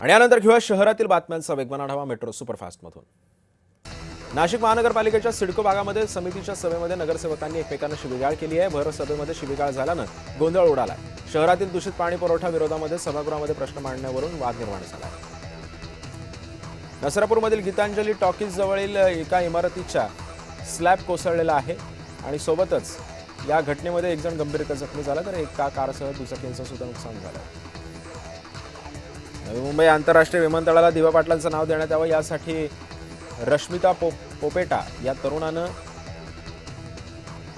आणि यानंतर घेऊया शहरातील बातम्यांचा वेगवान आढावा मेट्रो सुपरफास्टमधून। नाशिक महानगरपालिकेच्या सिडको भागामध्ये समितीच्या सभेमध्ये नगरसेवकांनी एकमेकांना शिवीगाळ केली आहे। भर सभेमध्ये शिवीगाळ झाल्यानं गोंधळ उडाला। शहरातील दूषित पाणी पुरवठा विरोधामध्ये सभागृहामध्ये प्रश्न मांडण्यावरून वाद निर्माण झाला। नसरापूरमधील गीतांजली टॉकीज जवळील एका इमारतीच्या स्लॅब कोसळलेला आहे आणि सोबतच या घटनेमध्ये एक जण गंभीररीत्या जखमी झाला तर एका कारसह दुचाकींचं सुद्धा नुकसान झालं। नवी मुंबई आंतरराष्ट्रीय विमानतळाला दिवा पाटलांचं नाव देण्यात यावं यासाठी रश्मिता पोपेटा या तरुणानं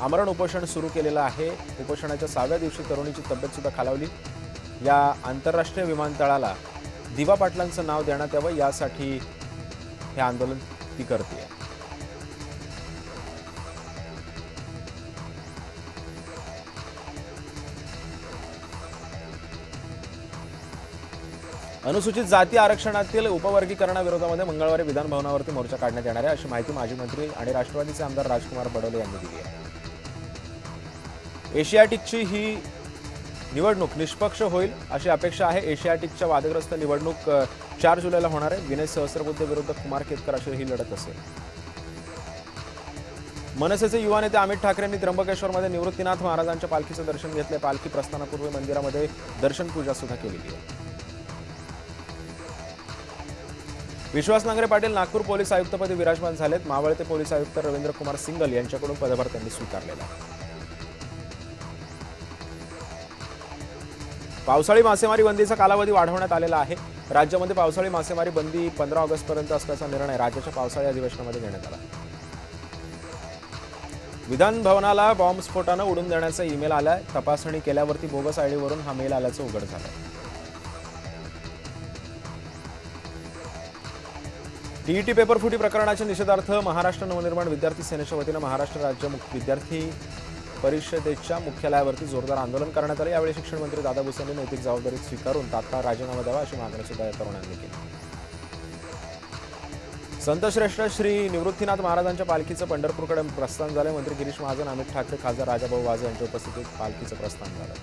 आमरण उपोषण सुरू केलेलं आहे। उपोषणाच्या 6व्या दिवशी तरुणीची तब्येत सुद्धा खालावली। या आंतरराष्ट्रीय विमानतळाला दिवा पाटलांचं नाव देण्यात यावं यासाठी हे आंदोलन ती करते। अनुसूचित जाती आरक्षणातील उपवर्गीकरणाविरोधामध्ये मंगळवारी विधान भवनावरती मोर्चा काढण्यात येणार आहे अशी माहिती माजी मंत्री आणि राष्ट्रवादीचे आमदार राजकुमार बडोले यांनी दिली आहे। एशियाटिकची ही निवडणूक निष्पक्ष होईल अशी अपेक्षा आहे। एशियाटिकच्या वादग्रस्त निवडणूक 4 जुलैला होणार आहे। विनय सहस्रबुद्धे विरुद्ध कुमार केतकर अशी ही लढत असेल। मनसेचे युवा नेते अमित ठाकरेंनी त्र्यंबकेश्वरमध्ये निवृत्तीनाथ महाराजांच्या पालखीचं दर्शन घेतले। पालखी प्रस्थानापूर्वी मंदिरामध्ये दर्शन पूजा सुद्धा केलेली आहे। विश्वास नांगरे पाटील नागपूर पोलीस आयुक्तपदी विराजमान झालेत। मावळते पोलीस आयुक्त रवींद्र कुमार सिंगल यांच्याकडून पदभार त्यांनी स्वीकारलेला आहे। पावसाळी मासेमारी बंदीचा कालावधी वाढवण्यात आलेला आहे। राज्यामध्ये पावसाळी मासेमारी बंदी 15 ऑगस्टपर्यंत असल्याचा निर्णय राज्याच्या पावसाळी अधिवेशनामध्ये घेण्यात आला। विधान भवनाला बॉम्बस्फोटानं उडून देण्याचा ईमेल आलाय। तपासणी केल्यावरती बोगस आयडीवरून हा मेल आल्याचं उघड झालं। टीईटी पेपर फुटी प्रकरणाच्या निषेधार्थ महाराष्ट्र नवनिर्माण विद्यार्थी सेनेच्या वतीनं महाराष्ट्र राज्य विद्यार्थी परिषदेच्या मुख्यालयावरती जोरदार आंदोलन करण्यात आले। यावेळी शिक्षण मंत्री दादा भुसे यांनी नैतिक जबाबदारी स्वीकारून तात्काळ राजीनामा द्यावा अशी मागणी सुद्धा या तरुणांनी केली। संतश्रेष्ठ श्री निवृत्तीनाथ महाराजांच्या पालखीचं पंढरपूरकडे प्रस्थान झाले। मंत्री गिरीश महाजन, अमित ठाकरे, खासदार राजाभाऊ वाजे यांच्या उपस्थितीत पालखीचं प्रस्थान झालं।